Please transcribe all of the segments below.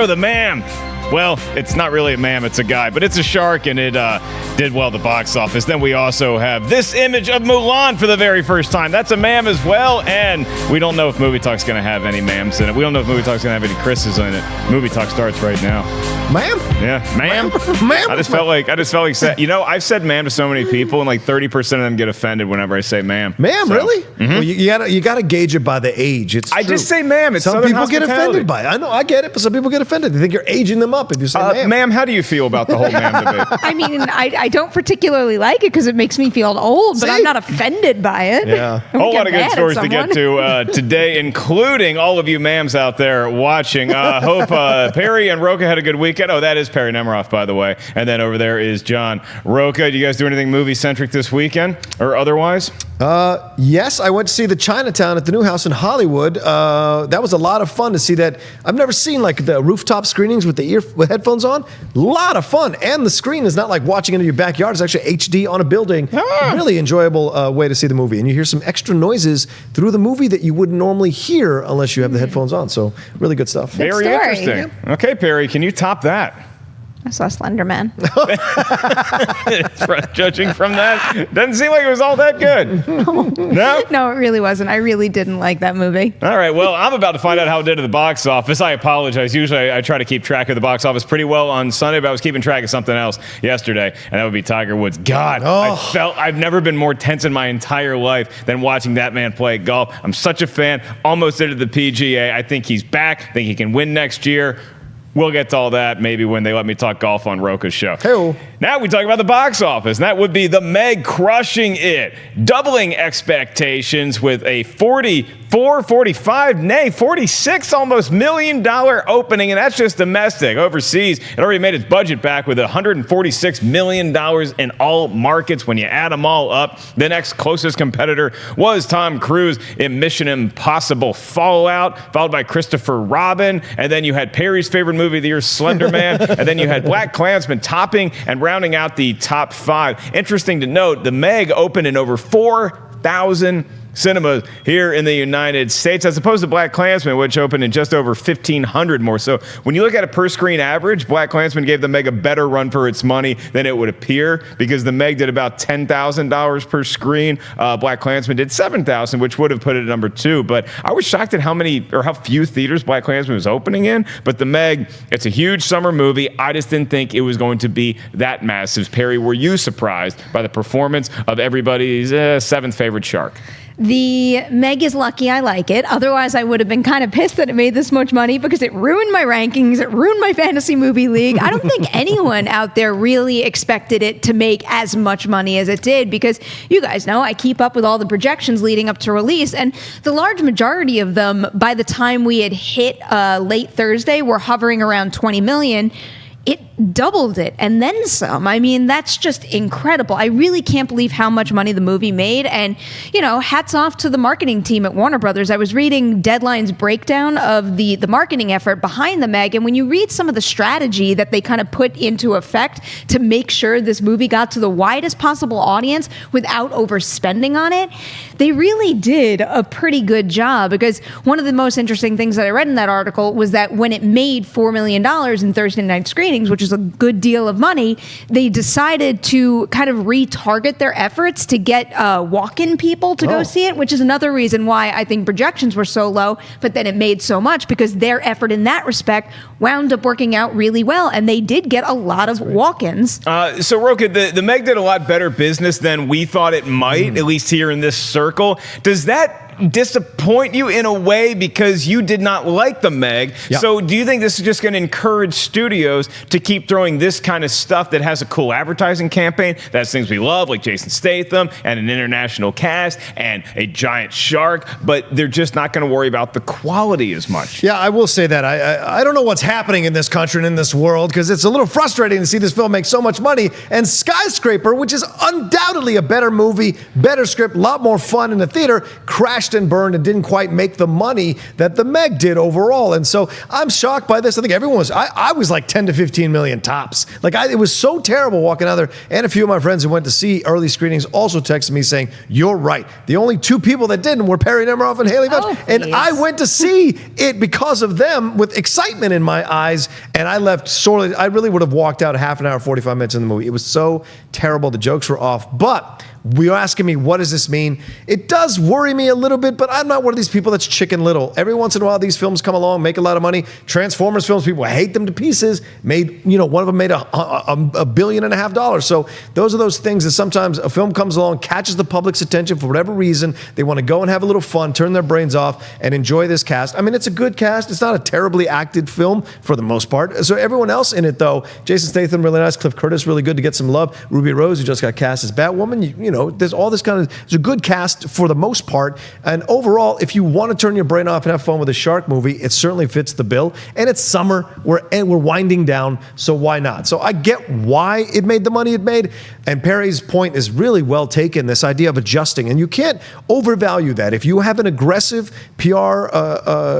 The ma'am. Well, it's not really a ma'am, it's a guy, but it's a shark, and it did well at the box office. Then we also have this image of Mulan for the very first time. That's a ma'am as well, and we don't know if Movie Talk's going to have any ma'ams in it. We don't know if Movie Talk's going to have any Chris's in it. Movie Talk starts right now. Ma'am? Yeah, ma'am. Ma'am? I just felt like I've said ma'am to so many people, and like 30% of them get offended whenever I say ma'am. Ma'am, so, really? Mm-hmm. Well, you gotta gauge it by the age. I just say ma'am. It's some people get offended by it. I know, I get it, but some people get offended. They think you're aging them up if you say ma'am. Ma'am, how do you feel about the whole ma'am debate? I mean, I don't particularly like it because it makes me feel old, but I'm not offended by it. Yeah. A whole lot of good stories to get to today, including all of you ma'ams out there watching. Hope Perri and Rocha had a good weekend. Oh, that is Perri Nemiroff, by the way. And then over there is John Rocha. Do you guys do anything movie-centric this weekend or otherwise? Yes, I went to see the Chinatown at the New House in Hollywood. That was a lot of fun to see that. I've never seen like the rooftop screenings with with headphones on. A lot of fun. And the screen is not like watching it in your backyard. It's actually HD on a building. Really enjoyable way to see the movie. And you hear some extra noises through the movie that you wouldn't normally hear unless you have the headphones on. So really good stuff. Very interesting. Yep. Okay, Perri, can you top that? I saw Slender Man. Judging from that, doesn't seem like it was all that good. No? No, it really wasn't. I really didn't like that movie. All right, well, I'm about to find out how it did at the box office. I apologize. Usually I try to keep track of the box office pretty well on Sunday, but I was keeping track of something else yesterday, and that would be Tiger Woods. God, I've never been more tense in my entire life than watching that man play golf. I'm such a fan. Almost did it at the PGA. I think he's back. I think he can win next year. We'll get to all that maybe when they let me talk golf on Rocha's show. Hey-o. Now we talk about the box office, and that would be The Meg crushing it, doubling expectations with a $46 almost $1 million opening, and that's just domestic. Overseas, it already made its budget back with $146 million in all markets. When you add them all up, the next closest competitor was Tom Cruise in Mission Impossible Fallout, followed by Christopher Robin, and then you had Perri's favorite movie of the year, Slender Man, and then you had BlacKkKlansman topping and rounding out the top 5. Interesting to note, The Meg opened in over 4,000 cinemas here in the United States, as opposed to BlacKkKlansman, which opened in just over 1,500 more. So when you look at a per-screen average, BlacKkKlansman gave The Meg a better run for its money than it would appear, because The Meg did about $10,000 per screen. BlacKkKlansman did $7,000, which would have put it at number 2. But I was shocked at how few theaters BlacKkKlansman was opening in. But The Meg, it's a huge summer movie. I just didn't think it was going to be that massive. Perri, were you surprised by the performance of everybody's 7th favorite shark? The Meg is lucky I like it. Otherwise, I would have been kind of pissed that it made this much money, because it ruined my rankings. It ruined my fantasy movie league. I don't think anyone out there really expected it to make as much money as it did, because you guys know I keep up with all the projections leading up to release, and the large majority of them, by the time we had hit late Thursday, were hovering around 20 million. It doubled it and then some. I mean, that's just incredible. I really can't believe how much money the movie made. And, hats off to the marketing team at Warner Brothers. I was reading Deadline's breakdown of the marketing effort behind The Meg. And when you read some of the strategy that they kind of put into effect to make sure this movie got to the widest possible audience without overspending on it, they really did a pretty good job. Because one of the most interesting things that I read in that article was that when it made $4 million in Thursday night screenings, which is a good deal of money, they decided to kind of retarget their efforts to get walk-in people to go see it, which is another reason why I think projections were so low, but then it made so much, because their effort in that respect wound up working out really well, and they did get a lot of walk-ins. So, Rocha, the Meg did a lot better business than we thought it might, at least here in this circle. Does that disappoint you in a way, because you did not like The Meg? Yep. So do you think this is just going to encourage studios to keep throwing this kind of stuff that has a cool advertising campaign, that's things we love, like Jason Statham and an international cast and a giant shark, but they're just not going to worry about the quality as much? Yeah, I will say that. I don't know what's happening in this country and in this world, because it's a little frustrating to see this film make so much money, and Skyscraper, which is undoubtedly a better movie, better script, a lot more fun in the theater, crashed crashed and burned and didn't quite make the money that the Meg did overall. And so I'm shocked by this. I think everyone was. I was like 10 to 15 million tops. Like it was so terrible walking out there. And a few of my friends who went to see early screenings also texted me saying, "You're right. The only two people that didn't were Perri Nemiroff and Haley Bunch." And I went to see it because of them with excitement in my eyes. And I left sorely. I really would have walked out half an hour, 45 minutes in the movie. It was so terrible. The jokes were off. But you're asking me, what does this mean? It does worry me a little bit, but I'm not one of these people that's chicken little. Every once in a while, these films come along, make a lot of money. Transformers films, people hate them to pieces. One of them made $1.5 billion. So those are those things that sometimes a film comes along, catches the public's attention for whatever reason. They want to go and have a little fun, turn their brains off, and enjoy this cast. I mean, it's a good cast. It's not a terribly acted film for the most part. So everyone else in it, though, Jason Statham, really nice. Cliff Curtis, really good to get some love. Ruby Rose, who just got cast as Batwoman. There's all this it's a good cast for the most part. And overall, if you want to turn your brain off and have fun with a shark movie, it certainly fits the bill. And it's summer, we're winding down, so why not? So I get why it made the money it made. And Perry's point is really well taken, this idea of adjusting. And you can't overvalue that. If you have an aggressive PR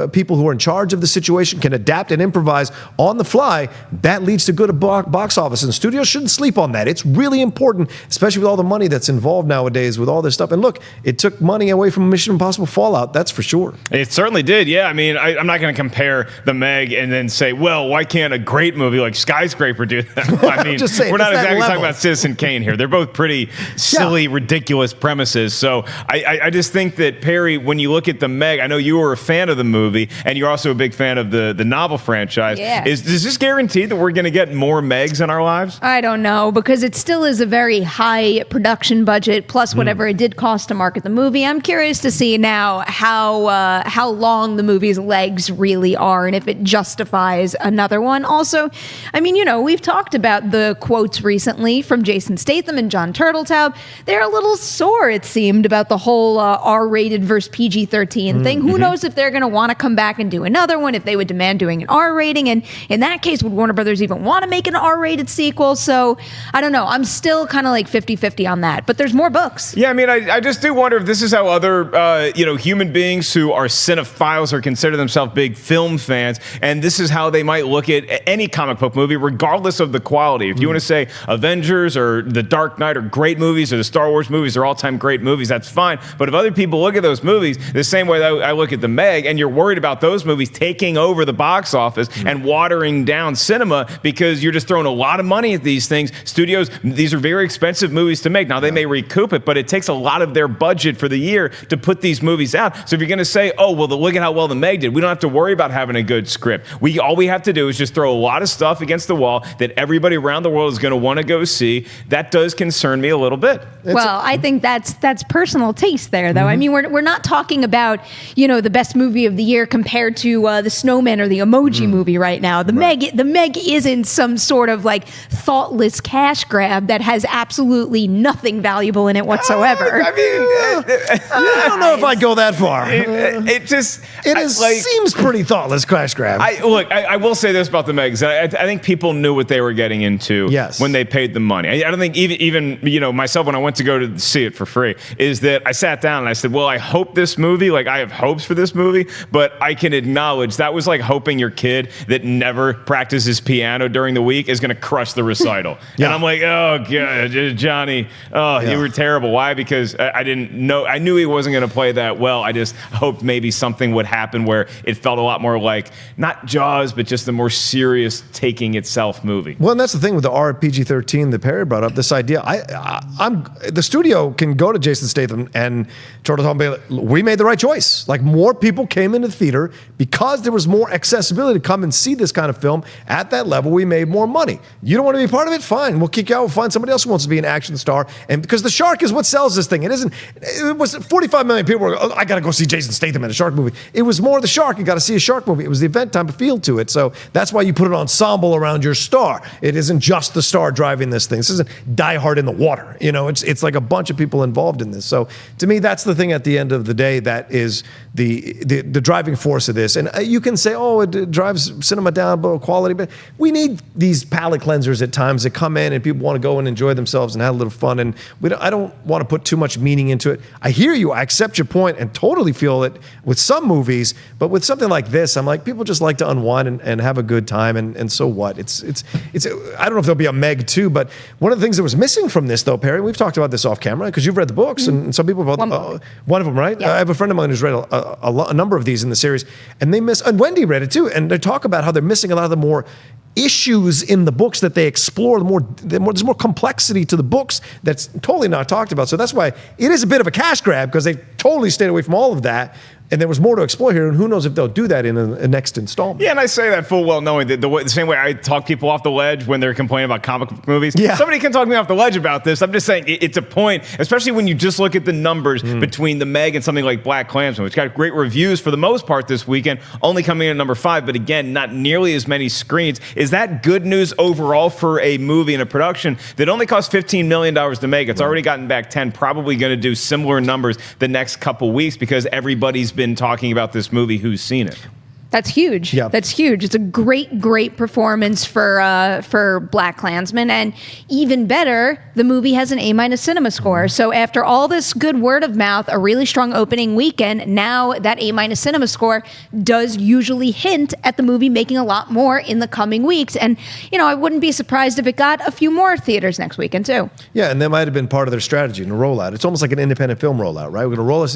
people who are in charge of the situation, can adapt and improvise on the fly, that leads to good box office. And studios shouldn't sleep on that. It's really important, especially with all the money that's involved nowadays with all this stuff. And look, it took money away from Mission Impossible Fallout, that's for sure. It certainly did, yeah. I mean, I'm not going to compare the Meg and then say, well, why can't a great movie like Skyscraper do that? I mean, Just saying, we're not exactly talking about Citizen Kane here. They're both pretty silly, ridiculous premises. So I just think that, Perri, when you look at the Meg, I know you were a fan of the movie, and you're also a big fan of the novel franchise. Yeah. Is this guaranteed that we're going to get more Megs in our lives? I don't know, because it still is a very high production budget, plus whatever it did cost to market the movie. I'm curious to see now how long the movie's legs really are, and if it justifies another one. Also, I mean, we've talked about the quotes recently from Jason Statham and John Turteltaub. They're a little sore, it seemed, about the whole R-rated versus PG-13 thing. Who knows if they're going to want to come back and do another one, if they would demand doing an R rating, and in that case, would Warner Brothers even want to make an R-rated sequel? So, I don't know. I'm still kind of like 50-50 on that, but there's more books. Yeah, I mean, I just do wonder if this is how other, human beings who are cinephiles or consider themselves big film fans, and this is how they might look at any comic book movie, regardless of the quality. If you want to say Avengers or The Dark Knight are great movies, or the Star Wars movies are all-time great movies, that's fine. But if other people look at those movies the same way that I look at the Meg, and you're worried about those movies taking over the box office and watering down cinema because you're just throwing a lot of money at these things. Studios, these are very expensive movies to make. Now, they may recoup it, but it takes a lot of their budget for the year to put these movies out. So if you're going to say, oh, well, look at how well the Meg did, we don't have to worry about having a good script. All we have to do is just throw a lot of stuff against the wall that everybody around the world is going to want to go see. That does concern me a little bit. I think that's personal taste there, though. I mean, we're not talking about, the best movie of the year compared to the Snowman or the Emoji Movie right now. The Meg isn't some sort of like thoughtless cash grab that has absolutely nothing valuable in it whatsoever. I don't know if I'd go that far. Seems pretty thoughtless cash grab. I will say this about the Megs. I think people knew what they were getting into when they paid the money. I don't think even myself, when I went to go to see it for free, is that I sat down and I said, well, I hope this movie, I have hopes for this movie, but I can acknowledge that was like hoping your kid that never practices piano during the week is going to crush the recital. And I'm like, oh, God, Johnny, you were terrible. Why? Because I didn't know. I knew he wasn't going to play that well. I just hoped maybe something would happen where it felt a lot more like, not Jaws, but just a more serious taking itself movie. Well, and that's the thing with the RPG-13 that Perri brought up, this idea. The studio can go to Jason Statham and Turteltaub and be like, we made the right choice. Like, more people came into the theater because there was more accessibility to come and see this kind of film. At that level, we made more money. You don't want to be part of it? Fine. We'll kick you out. We'll find somebody else who wants to be an action star. And because the shark is what sells this thing. It was 45 million people were, I got to go see Jason Statham in a shark movie. It was more the shark. You got to see a shark movie. It was the event time feel to it. So that's why you put an ensemble around your star. It isn't just the star driving this thing. This isn't Die Hard in the water. It's like a bunch of people involved in this. So to me, that's the thing at the end of the day that is the driving force of this. And you can say, oh, it drives cinema down, but quality. But we need these palate cleansers at times that come in and people want to go and enjoy themselves and have a little fun. And I don't want to put too much meaning into it. I hear you. I accept your point and totally feel it with some movies, but with something like this, I'm like, people just like to unwind and have a good time, and so what? It's. I don't know if there'll be a Meg 2, but one of the things that was missing from this, though, Perri, we've talked about this off camera because you've read the books, and some people have one of them, right? Yeah. I have a friend of mine who's read a number of these in the series, and and Wendy read it too, and they talk about how they're missing a lot of the more issues in the books that they explore. There's more complexity to the books that's totally not talked about. So that's why it is a bit of a cash grab, because they totally stayed away from all of that. And there was more to explore here, and who knows if they'll do that in a next installment. Yeah, and I say that full well knowing that the same way I talk people off the ledge when they're complaining about comic book movies. Yeah. Somebody can talk me off the ledge about this. I'm just saying it's a point, especially when you just look at the numbers between the Meg and something like Black Klansman, which got great reviews for the most part this weekend, only coming in at number 5, but again, not nearly as many screens. Is that good news overall for a movie and a production that only cost $15 million to make? It's already gotten back 10, probably going to do similar numbers the next couple weeks because everybody's been talking about this movie who's seen it. That's huge. Yeah. That's huge. It's a great performance for Black Klansman, and even better, the movie has an A- cinema score. So after all this good word of mouth, a really strong opening weekend, now that A- cinema score does usually hint at the movie making a lot more in the coming weeks. And I wouldn't be surprised if it got a few more theaters next weekend too. Yeah, and that might have been part of their strategy in the rollout. It's almost like an independent film rollout, right? We're going to roll a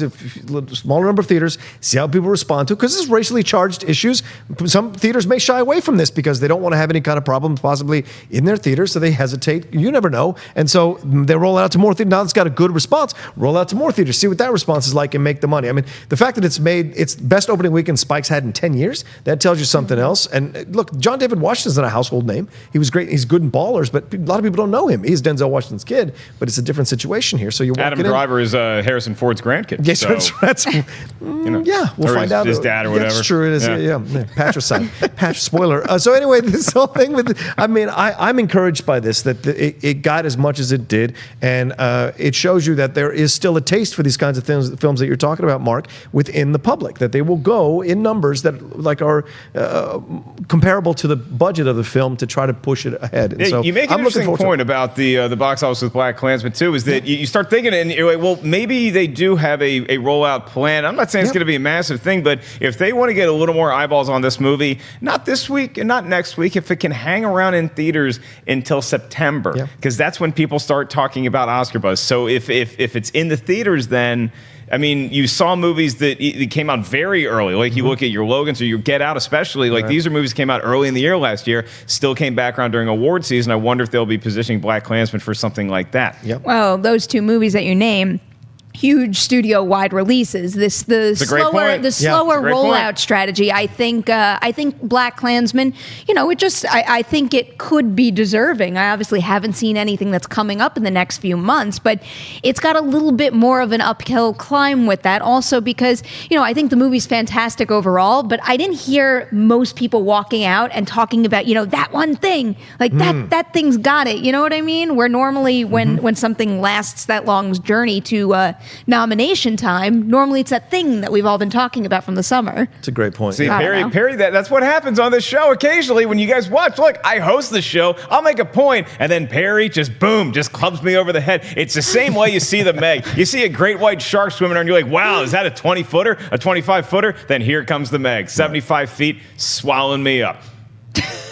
smaller number of theaters, see how people respond to it, because this is racially charged issues. Some theaters may shy away from this because they don't want to have any kind of problems possibly in their theaters, so they hesitate. You never know. And so they roll it out to more theaters. Now it's got a good response. Roll out to more theaters. See what that response is like and make the money. I mean, the fact that it's made its best opening weekend Spike's had in 10 years, that tells you something else. And look, John David Washington's not a household name. He was great. He's good in Ballers, but a lot of people don't know him. He's Denzel Washington's kid, but it's a different situation here. So you're Adam Driver is Harrison Ford's grandkid. Yes, so, that's yeah, we'll or find out. His dad or whatever. That's true. It is. Yeah. Patricide. Spoiler. So anyway, this whole thing with, I'm encouraged by this, that it got as much as it did, and it shows you that there is still a taste for these kinds of films that you're talking about, Mark, within the public, that they will go in numbers that are comparable to the budget of the film to try to push it ahead. And so you make an interesting point about the box office with Black Klansman too, is that you start thinking, and you're like, well, maybe they do have a rollout plan. I'm not saying it's going to be a massive thing, but if they want to get a little more eyeballs on this movie, not this week and not next week, if it can hang around in theaters until September, because that's when people start talking about Oscar buzz. So if it's in the theaters, then you saw movies that came out very early. Like you look at your Logans or your Get Out, especially. Like these are movies that came out early in the year last year, still came back around during award season. I wonder if they'll be positioning Black Klansman for something like that. Yep. Well, those two movies that you name, huge studio-wide releases. The slower rollout strategy. I think Black Klansman. I think it could be deserving. I obviously haven't seen anything that's coming up in the next few months, but it's got a little bit more of an uphill climb with that. Also because I think the movie's fantastic overall, but I didn't hear most people walking out and talking about that one thing, like that thing's got it. You know what I mean? Where normally when something lasts that long's journey to nomination time, normally it's that thing that we've all been talking about from the summer. It's a great point. See, Perri, that's what happens on this show occasionally when you guys watch. Look, I host the show, I'll make a point, and then Perri just clubs me over the head. It's the same way you see the Meg. You see a great white shark swimming around, you're like, wow, is that a 20-footer, a 25-footer? Then here comes the Meg, 75 feet, swallowing me up.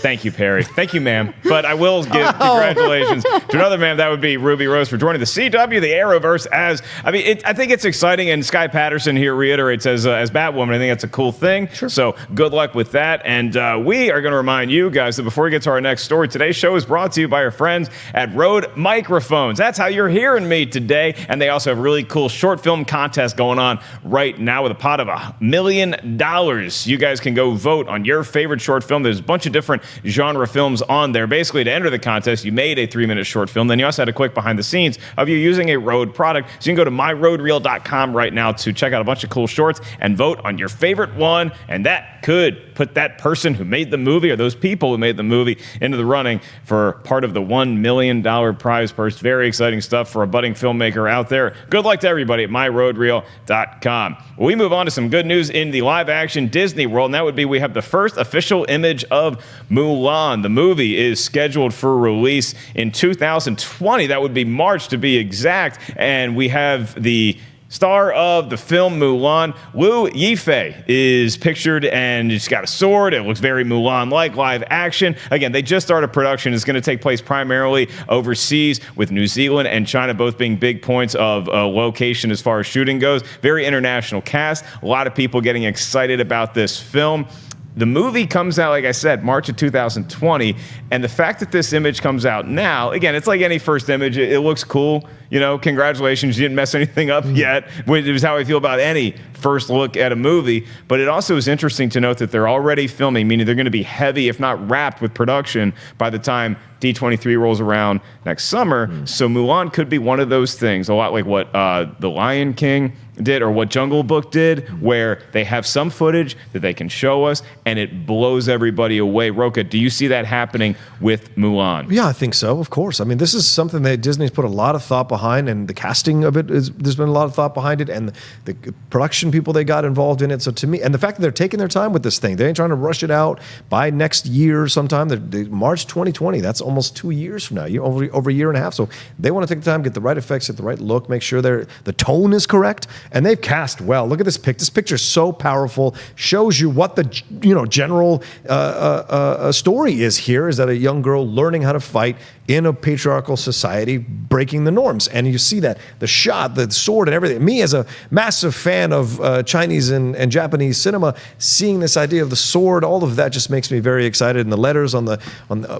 Thank you, Perri. Thank you, ma'am. But I will give congratulations to another ma'am. That would be Ruby Rose for joining the CW, the Arrowverse. I think it's exciting, and Sky Patterson here reiterates as Batwoman. I think that's a cool thing. Sure. So good luck with that. And we are going to remind you guys that before we get to our next story, today's show is brought to you by our friends at Rode Microphones. That's how you're hearing me today. And they also have a really cool short film contest going on right now with a pot of $1 million. You guys can go vote on your favorite short film. There's a bunch of different genre films on there. Basically, to enter the contest, you made a 3-minute short film. Then you also had a quick behind the scenes of you using a Rode product. So you can go to myroadreel.com right now to check out a bunch of cool shorts and vote on your favorite one. And that could put that person who made the movie or those people who made the movie into the running for part of the $1 million prize purse. Very exciting stuff for a budding filmmaker out there. Good luck to everybody at myroadreel.com. We move on to some good news in the live action Disney world, and that would be we have the first official image of Mulan. Mulan. The movie is scheduled for release in 2020. That would be March to be exact. And we have the star of the film Mulan, Yifei, is pictured, and he's got a sword. It looks very Mulan-like, live action. Again, they just started production. It's going to take place primarily overseas, with New Zealand and China both being big points of location as far as shooting goes. Very international cast. A lot of people getting excited about this film. The movie comes out, like I said, March of 2020, and the fact that this image comes out now, again, it's like any first image. It looks cool. You know, congratulations, you didn't mess anything up yet, which is how I feel about any first look at a movie. But it also is interesting to note that they're already filming, meaning they're going to be heavy, if not wrapped with production by the time D23 rolls around next summer. So Mulan could be one of those things, a lot like what The Lion King did or what Jungle Book did, where they have some footage that they can show us and it blows everybody away. Rocha, do you see that happening with Mulan? Yeah, I think so, of course. I mean, this is something that Disney's put a lot of thought behind, and the casting of it there's been a lot of thought behind it, and the production people they got involved in it. So to me, and the fact that they're taking their time with this thing, they ain't trying to rush it out by next year sometime. March 2020, that's almost 2 years from now, over a year and a half. So they want to take the time, get the right effects, get the right look, make sure the tone is correct, and they've cast well. Look at this pic. This picture is so powerful. Shows you what the general story is here. Is that a young girl learning how to fight in a patriarchal society, breaking the norms. And you see that, the shot, the sword and everything. Me, as a massive fan of Chinese and Japanese cinema, seeing this idea of the sword, all of that just makes me very excited. And the letters on the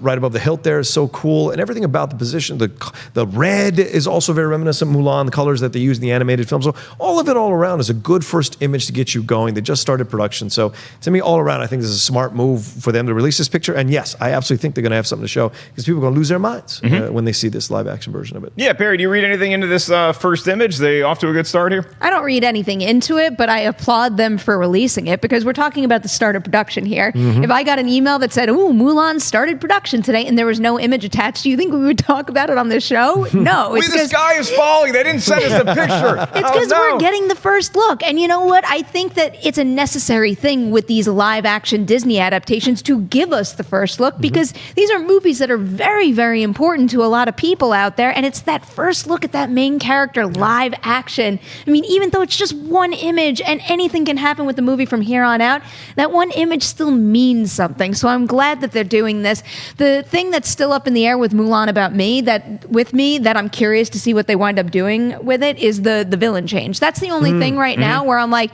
right above the hilt there is so cool. And everything about the position, the red is also very reminiscent of Mulan, the colors that they use in the animated film. So all of it all around is a good first image to get you going. They just started production. So to me, all around, I think this is a smart move for them to release this picture. And yes, I absolutely think they're going to have something to show, because people are going to lose their minds when they see this live action version of it. Yeah, Perri, do you read anything into this first image? They off to a good start here? I don't read anything into it, but I applaud them for releasing it, because we're talking about the start of production here. If I got an email that said, "Ooh, Mulan started production today," and there was no image attached, do you think we would talk about it on this show? No. The sky is falling. They didn't send us the picture. It's because we're getting the first look. And you know what? I think that it's a necessary thing with these live action Disney adaptations to give us the first look, because these are movies that are very, very important to a lot of people out there. And it's that first look at that main character live action. I mean, even though it's just one image and anything can happen with the movie from here on out, that one image still means something. So I'm glad that they're doing this. The thing that's still up in the air with Mulan that I'm curious to see what they wind up doing with it is the villain change. That's the only thing right now where I'm like,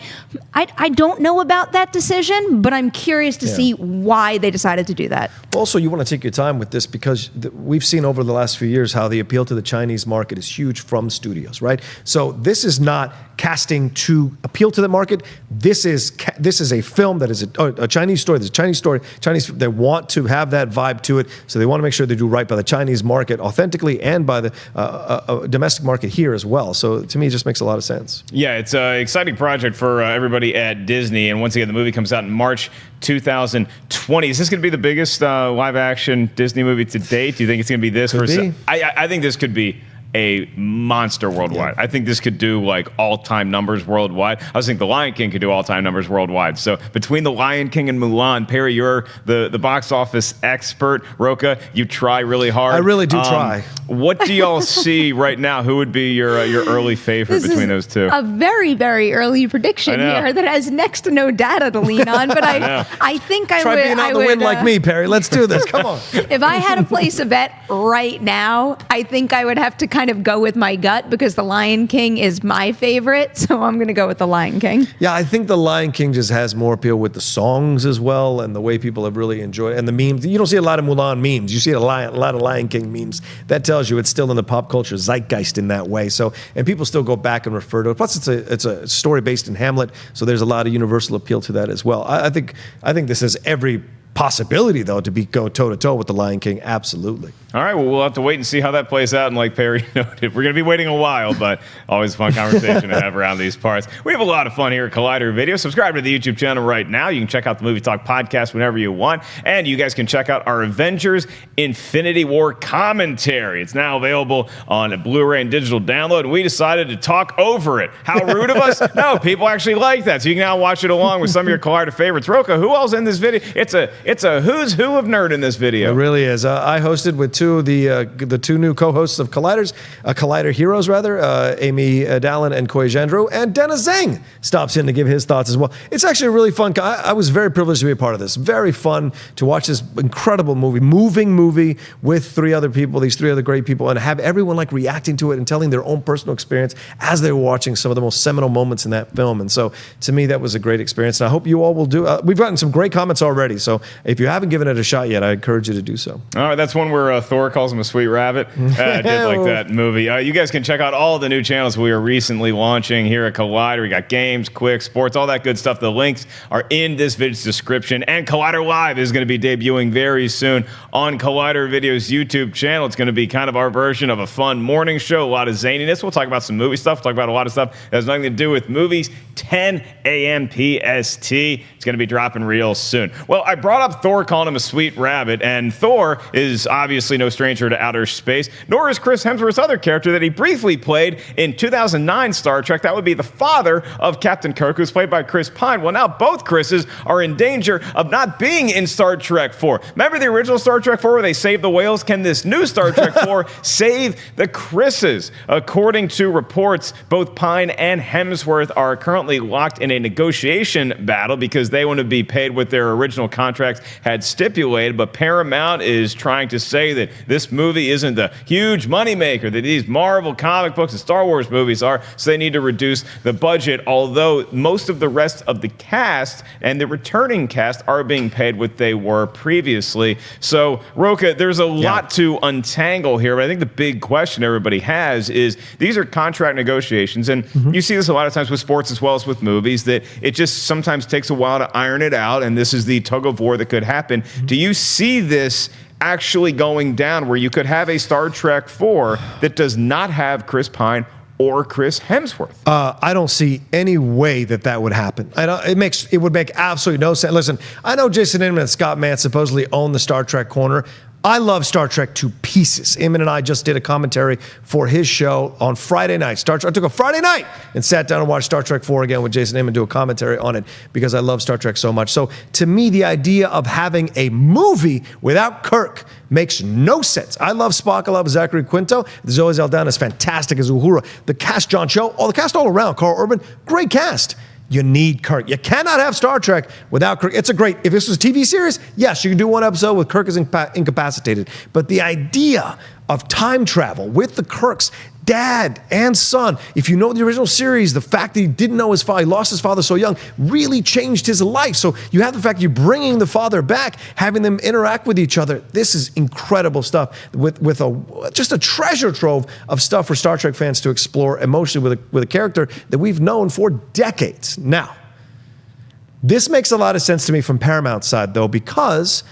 I don't know about that decision, but I'm curious to see why they decided to do that. Also, you want to take your time with this, because we've seen over the last few years how the appeal to the Chinese market is huge from studios, right? So this is not casting to appeal to the market. This is a film that is a Chinese story. There's a Chinese story. They want to have that vibe to it, so they want to make sure they do right by the Chinese market authentically and by the domestic market here as well. So to me, it just makes a lot of sense. Yeah, it's an exciting project for everybody at Disney. And once again, the movie comes out in March 2020. Is this going to be the biggest live-action Disney movie to date? Do you think it's going to be this? I think this could be a monster worldwide. I think this could do like all-time numbers worldwide. I was thinking The Lion King could do all-time numbers worldwide. So between The Lion King and Mulan, Perri, you're the box office expert. Rocha, you try really hard. I really do try. What do y'all see right now? Who would be your early favorite between those two? A very, very early prediction here that has next to no data to lean on. But I think I Try would. being on the wind like me, Perri. Let's do this. Come on. If I had to place a bet right now, I think I would have to kind of go with my gut, because The Lion King is my favorite. So I'm going to go with The Lion King. Yeah, I think The Lion King just has more appeal with the songs as well, and the way people have really enjoyed it. And the memes. You don't see a lot of Mulan memes. You see a lot of Lion King memes. That tells you it's still in the pop culture zeitgeist in that way. So, and people still go back and refer to it. Plus, it's a story based in Hamlet, so there's a lot of universal appeal to that as well. I think this has every possibility, though, to go toe-to-toe with The Lion King. Absolutely. All right, well, we'll have to wait and see how that plays out. And like Perri noted, we're going to be waiting a while, but always a fun conversation to have around these parts. We have a lot of fun here at Collider Video. Subscribe to the YouTube channel right now. You can check out the Movie Talk podcast whenever you want. And you guys can check out our Avengers Infinity War commentary. It's now available on a Blu-ray and digital download. And we decided to talk over it. How rude of us? No, people actually like that. So you can now watch it along with some of your Collider favorites. Rocha, who else in this video? It's a It's a who's who of nerd in this video. It really is. I hosted with the two new co-hosts of Collider Heroes, Amy Dallin and Koi Gendro, and Dennis Zhang stops in to give his thoughts as well. It's actually a really fun. I was very privileged to be a part of this. Very fun to watch this incredible moving movie with three other great people, and have everyone like reacting to it and telling their own personal experience as they were watching some of the most seminal moments in that film. And so, to me, that was a great experience, and I hope you all will do. We've gotten some great comments already, so if you haven't given it a shot yet, I encourage you to do so. All right, that's one where Thor calls him a sweet rabbit. I did like that movie. You guys can check out all the new channels we are recently launching here at Collider. We got games, quick, sports, all that good stuff. The links are in this video's description. And Collider Live is going to be debuting very soon on Collider Video's YouTube channel. It's going to be kind of our version of a fun morning show. A lot of zaniness. We'll talk about some movie stuff. We'll talk about a lot of stuff that has nothing to do with movies. 10 a.m. PST. It's going to be dropping real soon. Well, I brought up Thor calling him a sweet rabbit, and Thor is obviously no stranger to outer space, nor is Chris Hemsworth's other character that he briefly played in 2009 Star Trek. That would be the father of Captain Kirk, who's played by Chris Pine. Well, now both Chris's are in danger of not being in Star Trek 4. Remember the original Star Trek 4 where they saved the whales? Can this new Star Trek 4 save the Chris's? According to reports, both Pine and Hemsworth are currently locked in a negotiation battle because they want to be paid what their original contracts had stipulated, but Paramount is trying to say that this movie isn't the huge moneymaker that these Marvel comic books and Star Wars movies are, so they need to reduce the budget, although most of the rest of the cast and the returning cast are being paid what they were previously. So, Rocha, there's a lot to untangle here, but I think the big question everybody has is these are contract negotiations, and you see this a lot of times with sports as well as with movies, that it just sometimes takes a while to iron it out, and this is the tug of war that could happen. Do you see this actually going down where you could have a Star Trek 4 that does not have Chris Pine or Chris Hemsworth? I don't see any way that would happen. It would make absolutely no sense. Listen, I know Jason Inman and Scott Mantz supposedly own the Star Trek corner. I love Star Trek to pieces. Inman and I just did a commentary for his show on Friday night. I took a Friday night and sat down and watched Star Trek 4 again with Jason Inman, do a commentary on it because I love Star Trek so much. So to me, the idea of having a movie without Kirk makes no sense. I love Spock. I love Zachary Quinto. Zoe Saldana is fantastic as Uhura. The cast, John Cho, the cast all around, Carl Urban, great cast. You need Kirk. You cannot have Star Trek without Kirk. If this was a TV series, yes, you can do one episode with Kirk is incapacitated. But the idea of time travel with the Kirks, dad and son, if you know the original series, the fact that he didn't know his father, he lost his father so young, really changed his life. So you have the fact you're bringing the father back, having them interact with each other. This is incredible stuff with just a treasure trove of stuff for Star Trek fans to explore emotionally with a character that we've known for decades. Now, this makes a lot of sense to me from Paramount's side, though, because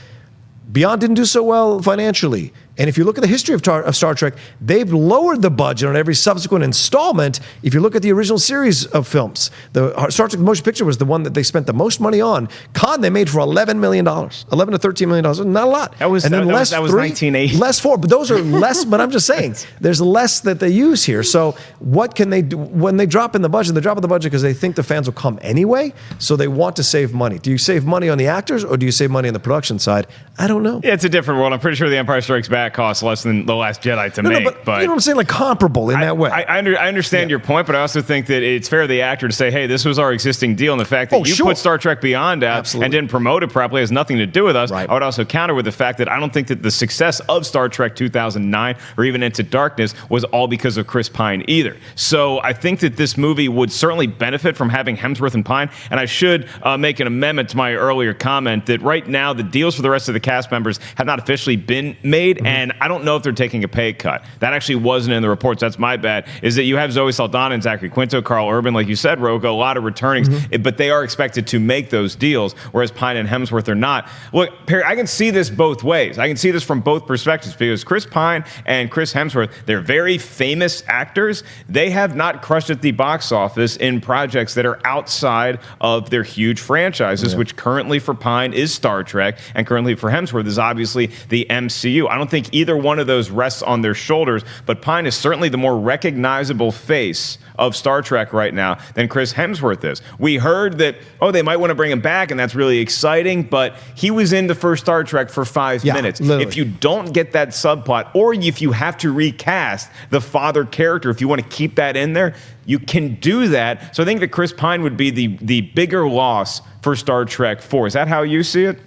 Beyond didn't do so well financially. And if you look at the history of Star Trek, they've lowered the budget on every subsequent installment. If you look at the original series of films, the Star Trek Motion Picture was the one that they spent the most money on. Con, they made for $11 million, $11 to $13 million. Not a lot. That was 1980. Less 4, but those are less, but I'm just saying, there's less that they use here. So what can they do? When they drop in the budget, they drop in the budget because they think the fans will come anyway, so they want to save money. Do you save money on the actors, or do you save money on the production side? I don't know. Yeah, it's a different world. I'm pretty sure The Empire Strikes Back costs less than The Last Jedi to make. But you know what I'm saying? Like comparable in that way. I understand your point, but I also think that it's fair to the actor to say, hey, this was our existing deal, and the fact that put Star Trek Beyond out and didn't promote it properly has nothing to do with us. Right. I would also counter with the fact that I don't think that the success of Star Trek 2009 or even Into Darkness was all because of Chris Pine either. So I think that this movie would certainly benefit from having Hemsworth and Pine, and I should make an amendment to my earlier comment that right now the deals for the rest of the cast members have not officially been made, and I don't know if they're taking a pay cut. That actually wasn't in the reports. That's my bad. Is that you have Zoe Saldana and Zachary Quinto, Carl Urban, like you said, Rocha, a lot of returnings, but they are expected to make those deals, whereas Pine and Hemsworth are not. Look, Perri, I can see this both ways. I can see this from both perspectives because Chris Pine and Chris Hemsworth, they're very famous actors. They have not crushed at the box office in projects that are outside of their huge franchises, which currently for Pine is Star Trek, and currently for Hemsworth is obviously the MCU. I don't think think either one of those rests on their shoulders, but Pine is certainly the more recognizable face of Star Trek right now than Chris Hemsworth is. We heard that, they might want to bring him back, and that's really exciting, but he was in the first Star Trek for 5 minutes. Literally. If you don't get that subplot, or if you have to recast the father character, if you want to keep that in there, you can do that. So I think that Chris Pine would be the bigger loss for Star Trek 4. Is that how you see it?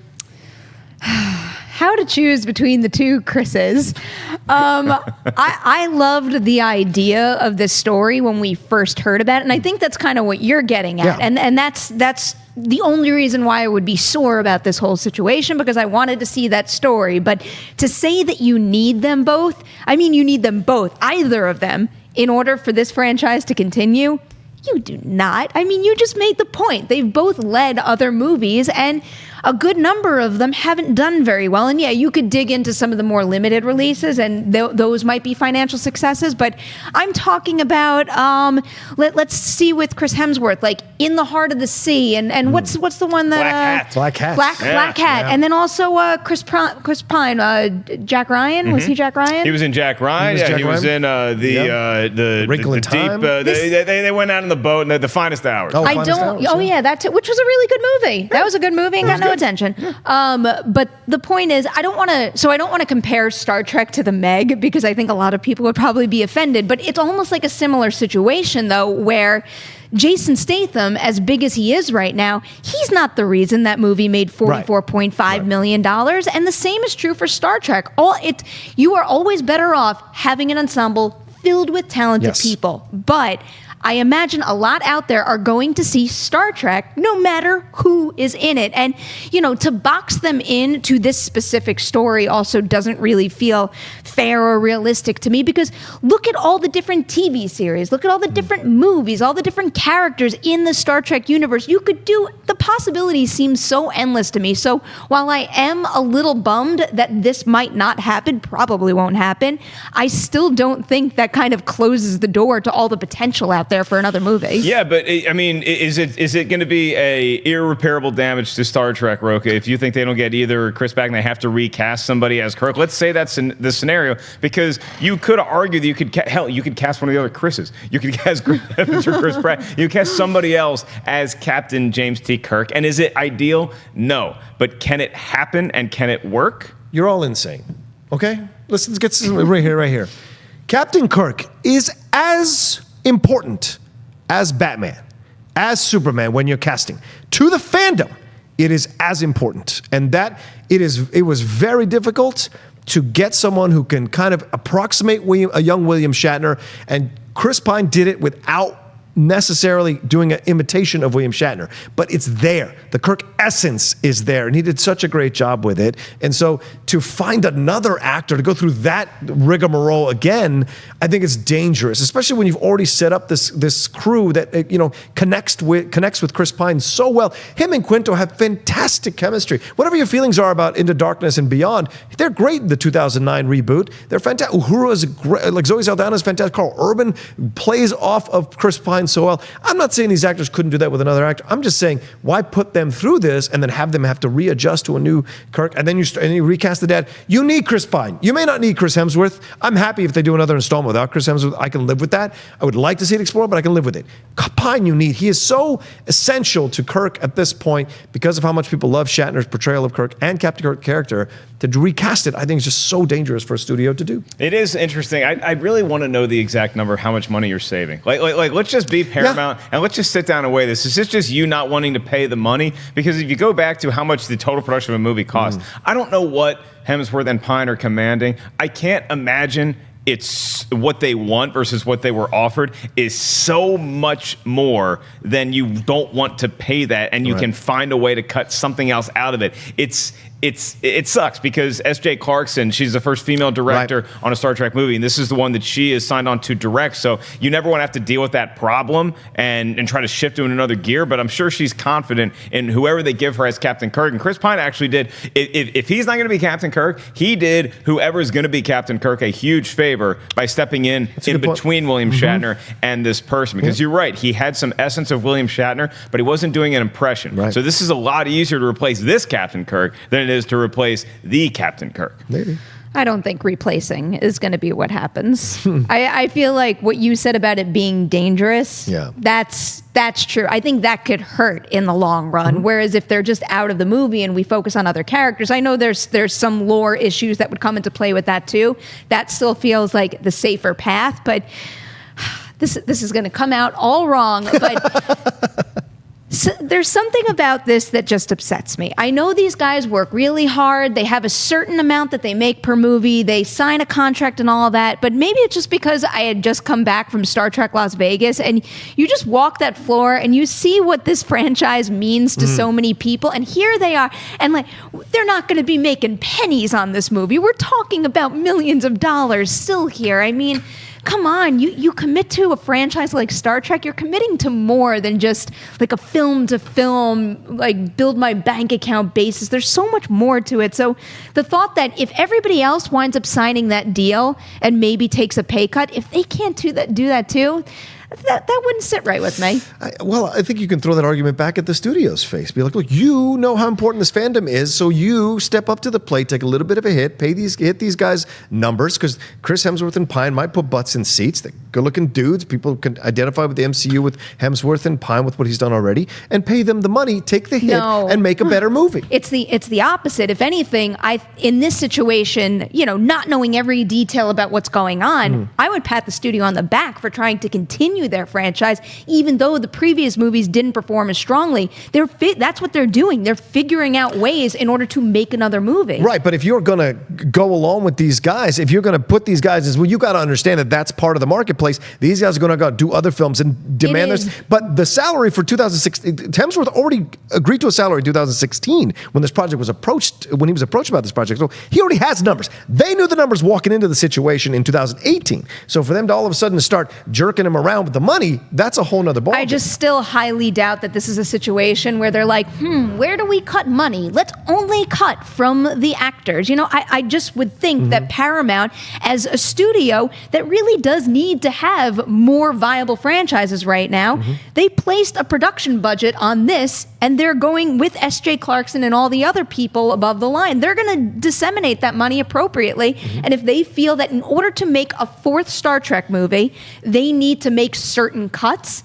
How to choose between the two Chris's. I loved the idea of this story when we first heard about it, and I think that's kind of what you're getting at. Yeah. And that's the only reason why I would be sore about this whole situation, because I wanted to see that story. But to say that you need them both, I mean, you need them both, either of them, in order for this franchise to continue. You do not. I mean, you just made the point. They've both led other movies, and a good number of them haven't done very well. And yeah, you could dig into some of the more limited releases, and those might be financial successes. But I'm talking about, let's see with Chris Hemsworth, like In the Heart of the Sea, and what's the one that Black Hat. Black Hat, Yeah. and then also Chris Pine, Jack Ryan. Was he Jack Ryan? He was in Jack Ryan. He was in Ryan. the Wrinkle in deep. Time. They went out on the boat and the finest hours. Oh, I Finest don't. Hours, Oh yeah. yeah, that too, which was a really good movie. That was a good movie and got no attention. But the point is, I don't want to compare Star Trek to the Meg, because I think a lot of people would probably be offended. But it's almost like a similar situation though, where Jason Statham, as big as he is right now, he's not the reason that movie made $44.5 million. And the same is true for Star Trek. You are always better off having an ensemble filled with talented people. But I imagine a lot out there are going to see Star Trek no matter who is in it. And, to box them into this specific story also doesn't really feel fair or realistic to me, because look at all the different TV series, look at all the different movies, all the different characters in the Star Trek universe. The possibilities seem so endless to me. So while I am a little bummed that this might not happen, probably won't happen, I still don't think that kind of closes the door to all the potential out there for another movie. Yeah, but I mean, is it going to be a irreparable damage to Star Trek, Rocha, if you think they don't get either Chris back and they have to recast somebody as Kirk? Let's say that's in the scenario, because you could argue that you could cast one of the other Chris's. You could cast Chris Evans or Chris Pratt. You could cast somebody else as Captain James T. Kirk. And is it ideal? No. But can it happen and can it work? You're all insane. Okay? Let's get some right here. Captain Kirk is as important as Batman, as Superman when you're casting. To the fandom, it is as important. And that it was very difficult to get someone who can kind of approximate a young William Shatner, and Chris Pine did it without necessarily doing an imitation of William Shatner, but it's there. The Kirk essence is there, and he did such a great job with it. And so to find another actor to go through that rigmarole again, I think it's dangerous, especially when you've already set up this crew that connects with Chris Pine so well. Him and Quinto have fantastic chemistry. Whatever your feelings are about Into Darkness and Beyond, they're great in the 2009 reboot. They're fantastic. Uhura is great. Like Zoe Saldana is fantastic. Carl Urban plays off of Chris Pine so well. I'm not saying these actors couldn't do that with another actor. I'm just saying, why put them through this and then have them have to readjust to a new Kirk, and then you recast the dad? You need Chris Pine. You may not need Chris Hemsworth. I'm happy if they do another installment without Chris Hemsworth. I can live with that. I would like to see it explored, but I can live with it. Pine you need. He is so essential to Kirk at this point because of how much people love Shatner's portrayal of Kirk and Captain Kirk character. To recast it, I think, is just so dangerous for a studio to do. It is interesting. I really want to know the exact number of how much money you're saving. Like let's just be Paramount and let's just sit down and weigh this. Is this just you not wanting to pay the money? Because if you go back to how much the total production of a movie costs, I don't know what Hemsworth and Pine are commanding. I can't imagine it's what they want versus what they were offered is so much more than you don't want to pay that, and you can find a way to cut something else out of it. It sucks because S.J. Clarkson, she's the first female director on a Star Trek movie, and this is the one that she is signed on to direct. So you never want to have to deal with that problem and try to shift to another gear. But I'm sure she's confident in whoever they give her as Captain Kirk. And Chris Pine actually did. If he's not going to be Captain Kirk, he did whoever is going to be Captain Kirk a huge favor by stepping in between William Shatner and this person. Because you're right, he had some essence of William Shatner, but he wasn't doing an impression. Right. So this is a lot easier to replace this Captain Kirk than it is to replace the Captain Kirk. Maybe. I don't think replacing is going to be what happens. I feel like what you said about it being dangerous, that's true. I think that could hurt in the long run. Whereas if they're just out of the movie and we focus on other characters, I know there's some lore issues that would come into play with that too. That still feels like the safer path, but this is going to come out all wrong. But so there's something about this that just upsets me. I know these guys work really hard. They have a certain amount that they make per movie. They sign a contract and all that. But maybe it's just because I had just come back from Star Trek Las Vegas, and you just walk that floor and you see what this franchise means to so many people. And here they are. And like, they're not going to be making pennies on this movie. We're talking about millions of dollars still here. I mean, come on, you commit to a franchise like Star Trek, you're committing to more than just like a film to film, like build my bank account basis. There's so much more to it. So the thought that if everybody else winds up signing that deal and maybe takes a pay cut, if they can't do that too, that wouldn't sit right with me. I think you can throw that argument back at the studio's face. Be like, look, you know how important this fandom is, so you step up to the plate, take a little bit of a hit, hit these guys numbers, because Chris Hemsworth and Pine might put butts in seats. They're good-looking dudes. People can identify with the MCU with Hemsworth and Pine with what he's done already, and pay them the money, take the hit, and make a better movie. It's the opposite. If anything, in this situation, not knowing every detail about what's going on, I would pat the studio on the back for trying to continue their franchise, even though the previous movies didn't perform as strongly. That's what they're doing. They're figuring out ways in order to make another movie. Right, but if you're going to go along with these guys, if you're going to put these guys as, well, you got to understand that that's part of the marketplace. These guys are going to go do other films and demand this. But the salary for 2016, Hemsworth already agreed to a salary in 2016 when this project was when he was approached about this project. So he already has numbers. They knew the numbers walking into the situation in 2018. So for them to all of a sudden start jerking him around with the money, that's a whole nother ballgame. I just still highly doubt that this is a situation where they're like, where do we cut money? Let's only cut from the actors. I just would think that Paramount, as a studio that really does need to have more viable franchises right now, they placed a production budget on this, and they're going with S.J. Clarkson and all the other people above the line. They're going to disseminate that money appropriately. And if they feel that in order to make a fourth Star Trek movie, they need to make certain cuts,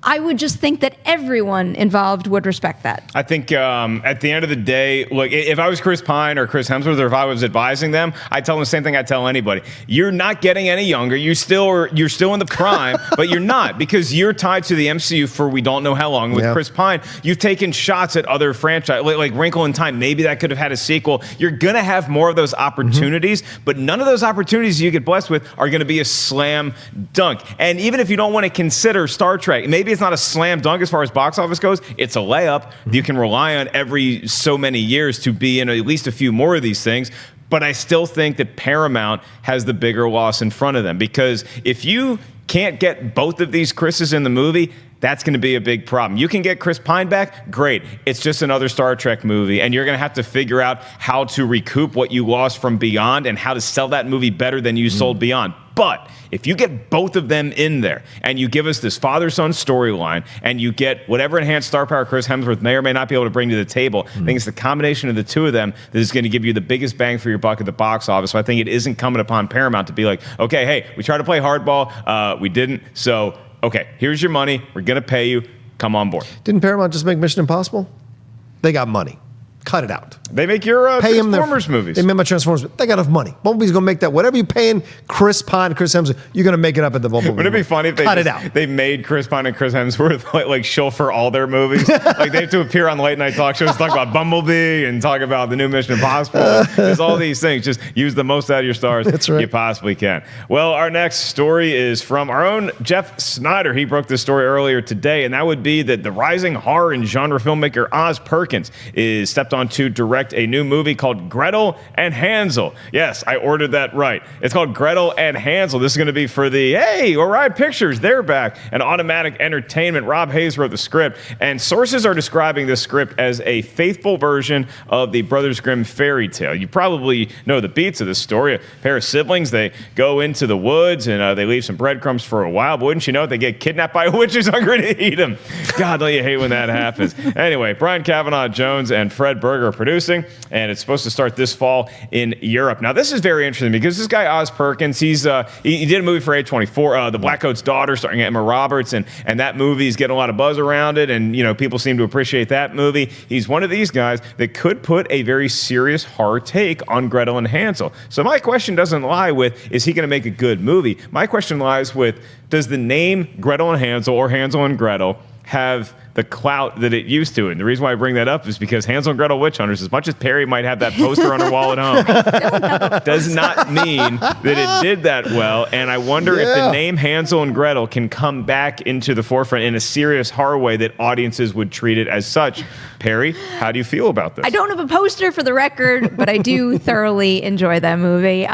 I would just think that everyone involved would respect that. I think at the end of the day, look, if I was Chris Pine or Chris Hemsworth, or if I was advising them, I'd tell them the same thing I'd tell anybody. You're not getting any younger. You're still in the prime, but you're not, because you're tied to the MCU for we don't know how long. With Chris Pine, you've taken shots at other franchises, like Wrinkle in Time. Maybe that could have had a sequel. You're going to have more of those opportunities, but none of those opportunities you get blessed with are going to be a slam dunk. And even if you don't want to consider Star Trek, maybe it's not a slam dunk as far as box office goes. It's a layup. You can rely on every so many years to be in at least a few more of these things. But I still think that Paramount has the bigger loss in front of them, because if you can't get both of these Chris's in the movie, that's going to be a big problem. You can get Chris Pine back, great. It's just another Star Trek movie, and you're going to have to figure out how to recoup what you lost from Beyond and how to sell that movie better than you sold Beyond. But if you get both of them in there and you give us this father-son storyline and you get whatever enhanced star power Chris Hemsworth may or may not be able to bring to the table, I think it's the combination of the two of them that is going to give you the biggest bang for your buck at the box office. So I think it isn't incumbent upon Paramount to be like, okay, hey, we tried to play hardball, we didn't, so okay, here's your money, we're going to pay you, come on board. Didn't Paramount just make Mission Impossible? They got money. Cut it out. They make your pay Transformers movies. They make my Transformers. They got enough money. Bumblebee's going to make that. Whatever you're paying Chris Pine, Chris Hemsworth, you're going to make it up at the Bumblebee. Wouldn't it be funny if they made Chris Pine and Chris Hemsworth like shill for all their movies? Like they have to appear on late night talk shows, talk about Bumblebee and talk about the new Mission Impossible. There's all these things. Just use the most out of your stars you possibly can. Well, our next story is from our own Jeff Snyder. He broke this story earlier today, and that would be that the rising horror and genre filmmaker Oz Perkins is stepped on to direct a new movie called Gretel and Hansel. Yes, I ordered that right. It's called Gretel and Hansel. This is going to be for the, hey, Orion Pictures, they're back, and Automatic Entertainment. Rob Hayes wrote the script, and sources are describing this script as a faithful version of the Brothers Grimm fairy tale. You probably know the beats of this story. A pair of siblings, they go into the woods, and they leave some breadcrumbs for a while, but wouldn't you know it, they get kidnapped by a witch who's hungry to eat them. God, don't you hate when that happens. Anyway, Brian Kavanaugh Jones and Fred Red Burger are producing, and it's supposed to start this fall in Europe. Now, this is very interesting because this guy, Oz Perkins, he did a movie for A24, The Black Coat's Daughter, starring Emma Roberts, and that movie's getting a lot of buzz around it, and people seem to appreciate that movie. He's one of these guys that could put a very serious horror take on Gretel and Hansel. So my question doesn't lie with, is he going to make a good movie? My question lies with, does the name Gretel and Hansel or Hansel and Gretel have the clout that it used to? And the reason why I bring that up is because Hansel and Gretel Witch Hunters, as much as Perri might have that poster on her wall at home, does not mean that it did that well. And I wonder if the name Hansel and Gretel can come back into the forefront in a serious horror way that audiences would treat it as such. Perri, how do you feel about this? I don't have a poster for the record, but I do thoroughly enjoy that movie.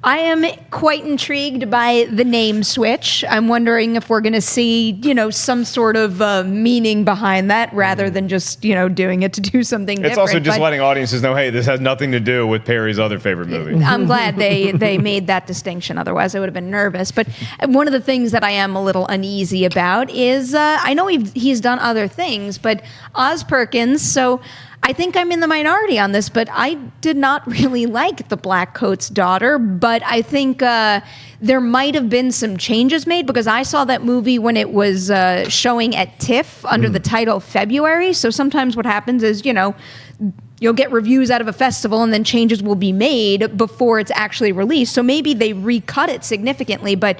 I am quite intrigued by the name switch. I'm wondering if we're going to see, some sort of meaning behind that rather than just, doing it to do something different. It's also just letting audiences know, hey, this has nothing to do with Perri's other favorite movie. I'm glad they made that distinction. Otherwise, I would have been nervous. But one of the things that I am a little uneasy about is I know he's done other things, but Oz Perkins, so I think I'm in the minority on this, but I did not really like The Black Coat's Daughter, but I think there might have been some changes made because I saw that movie when it was showing at TIFF under the title February. So sometimes what happens is, you'll get reviews out of a festival and then changes will be made before it's actually released. So maybe they recut it significantly, but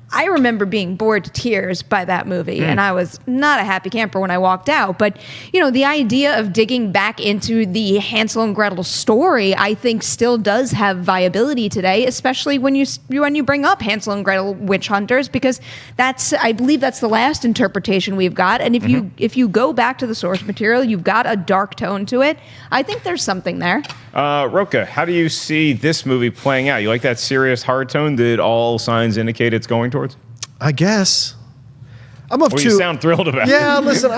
I remember being bored to tears by that movie, and I was not a happy camper when I walked out. But, the idea of digging back into the Hansel and Gretel story, I think still does have viability today, especially when you bring up Hansel and Gretel Witch Hunters, because I believe that's the last interpretation we've got. And if you go back to the source material, you've got a dark tone to it. I think there's something there. Rocha, how do you see this movie playing out? You like that serious hard tone that all signs indicate it's going towards? I guess. You sound thrilled about it. Yeah, listen,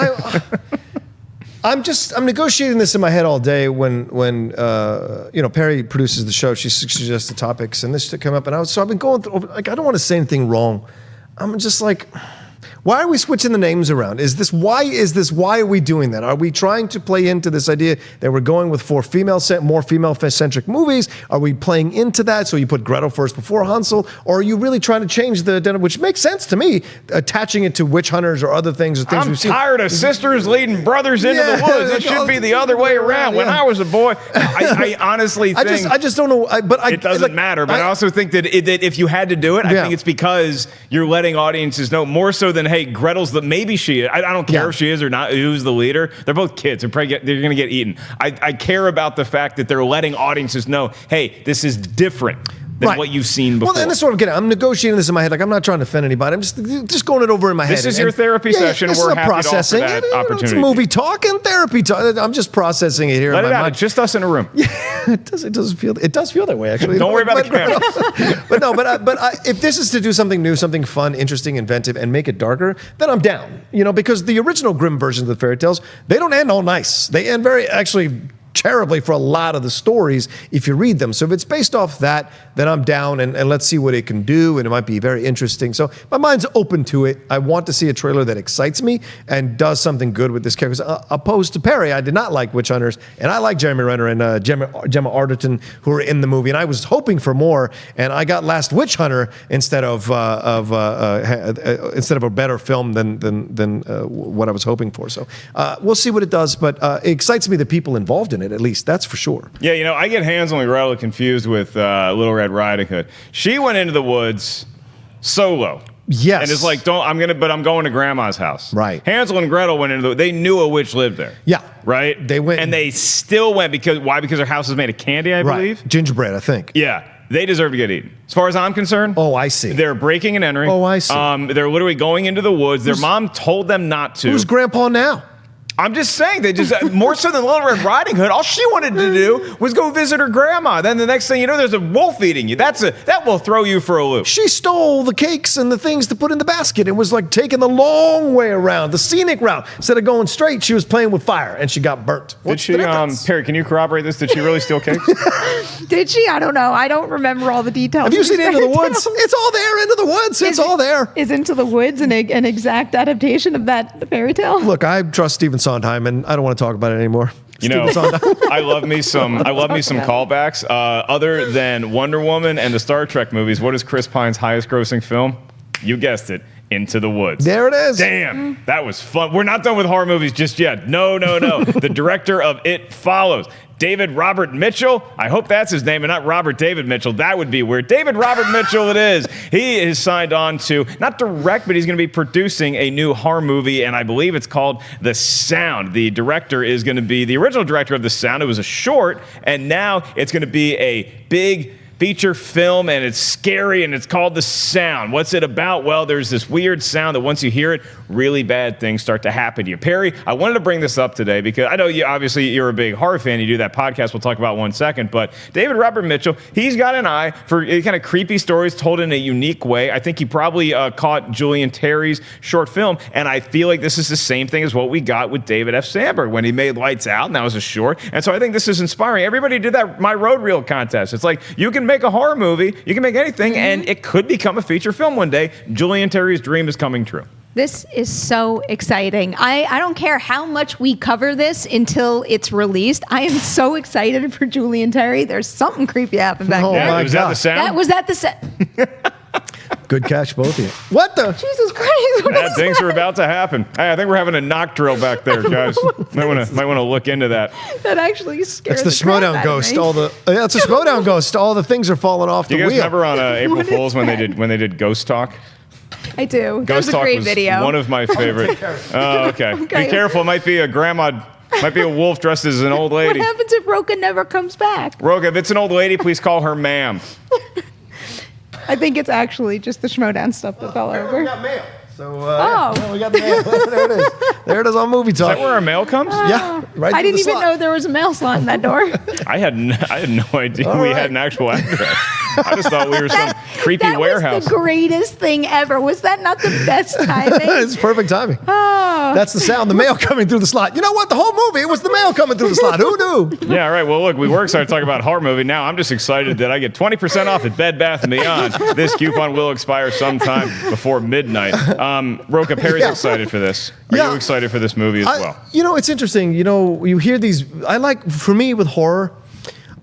I'm negotiating this in my head all day when Perri produces the show. She suggests the topics and this should come up, and I've been going through, I don't want to say anything wrong. I'm just like, why are we switching the names around? Why are we doing that? Are we trying to play into this idea that we're going with more female-centric movies? Are we playing into that? So you put Gretel first before Hansel? Or are you really trying to change which makes sense to me, attaching it to witch hunters or other things I'm tired of sisters leading brothers into the woods. It should be the other way around. When I was a boy, I honestly think... I just don't know. It doesn't matter, but I also think that if you had to do it, I think it's because you're letting audiences know more so than, hey, Gretel's maybe she is. I don't care if she is or not, who's the leader. They're both kids. They're going to get eaten. I care about the fact that they're letting audiences know, hey, this is different than what you've seen before. Well, and that's what I'm getting. I'm negotiating this in my head. Like, I'm not trying to offend anybody. I'm just going it over in my head. This is your therapy session. We're happy to offer that opportunity. It's movie talk and therapy talk. I'm just processing it here in my mind. It's just us in a room. It does feel that way, actually. Don't worry about the camera. But if this is to do something new, something fun, interesting, inventive, and make it darker, then I'm down. Because the original Grimm versions of the fairy tales, they don't end all nice. They end very, actually, terribly for a lot of the stories if you read them. So if it's based off that, then I'm down, and let's see what it can do, and it might be very interesting. So my mind's open to it. I want to see a trailer that excites me and does something good with this character. Opposed to Perri, I did not like Witch Hunters, and I like Jeremy Renner and Gemma Arterton, who were in the movie, and I was hoping for more, and I got Last Witch Hunter instead of a better film than what I was hoping for. So we'll see what it does, but it excites me the people involved in it, at least. That's for sure. Yeah, I get Hansel and Gretel confused with Little Red Riding Hood. She went into the woods solo. Yes. And it's like, I'm going to grandma's house. Right. Hansel and Gretel went into they knew a witch lived there. Yeah. Right? They went. And they still went because their house was made of candy, I believe? Gingerbread, I think. Yeah. They deserve to get eaten. As far as I'm concerned. Oh, I see. They're breaking and entering. Oh, I see. They're literally going into the woods. Their mom told them not to. Who's Grandpa now? I'm just saying, they just more so than Little Red Riding Hood, all she wanted to do was go visit her grandma. Then the next thing you know, there's a wolf eating you. That will throw you for a loop. She stole the cakes and the things to put in the basket and was like taking the long way around, the scenic route. Instead of going straight, she was playing with fire and she got burnt. Did she, Perri, can you corroborate this? Did she really steal cakes? Did she? I don't know. I don't remember all the details. Have you seen Into the Woods? It's all there, Into the Woods. It's all there. Is Into the Woods an exact adaptation of that fairy tale? Look, I trust Stephen Sondheim, and I don't want to talk about it anymore. You know, Sondheim. I love me some callbacks. Other than Wonder Woman and the Star Trek movies, what is Chris Pine's highest-grossing film? You guessed it. Into the Woods. There it is. Damn, that was fun. We're not done with horror movies just yet. No. The director of It Follows, David Robert Mitchell. I hope that's his name and not Robert David Mitchell. That would be weird. David Robert Mitchell it is. He is signed on to, not direct, but he's going to be producing a new horror movie, and I believe it's called The Sound. The director is going to be the original director of The Sound. It was a short, and now it's going to be a big feature film, and it's scary, and it's called The Sound. What's it about? Well, there's this weird sound that once you hear it, really bad things start to happen to you. Perry, I wanted to bring this up today because I know you're a big horror fan. You do that podcast we'll talk about in 1 second, but David Robert Mitchell, he's got an eye for kind of creepy stories told in a unique way. I think he probably caught Julian Terry's short film, and I feel like this is the same thing as what we got with David F. Sandberg when he made Lights Out, and that was a short. And so I think this is inspiring. Everybody did that My Road Reel contest. It's like you can make a horror movie, you can make anything, and it could become a feature film one day. Julian Terry's dream is coming true. This is so exciting. I don't care how much we cover this until it's released. I am so excited for Julian Terry. There's something creepy happened back Oh, there. my Was that God. The Sound? Was that the set? Good catch, both of you. What the? Jesus Christ. What Bad is things that? are about to happen. Hey, I think we're having a knock drill back there, guys. might want to look into that. That actually scared It's the crap Schmoedown out of ghost. me. It's a Schmoedown ghost. All the things are falling off Do the you guys wheel. remember on April What is Fools when that? they did Ghost Talk? I do. That was Ghost a Talk great was video. one of my favorite. Oh, okay. Okay. Be careful. It might be a grandma. Might be a wolf dressed as an old What lady. happens if Rocha never comes back? Rocha, if it's an old lady, please call her ma'am. I think it's actually just the Schmoedown stuff that's all We over. got mail. So, Oh. yeah, we got the mail. There it is. There it is on Movie Is Talk. that where our mail comes? Yeah, right. I through didn't the even slot. know there was a mail slot in that door. I had no idea All we right. had an actual address. I just thought we were some creepy that warehouse. was the greatest thing ever. Was that not the best timing? It's perfect timing. Oh. That's the sound. The mail coming through the slot. You know what? The whole movie, it was the mail coming through the slot. Who knew? Yeah, all right. Well, look, we were excited to talk about horror movie. Now I'm just excited that I get 20% off at Bed Bath & Beyond. This coupon will expire sometime before midnight. Rocha, Perry's Yeah. excited for this. Are Yeah. you excited for this movie as well? You know, it's interesting. You know, you hear these. For me with horror,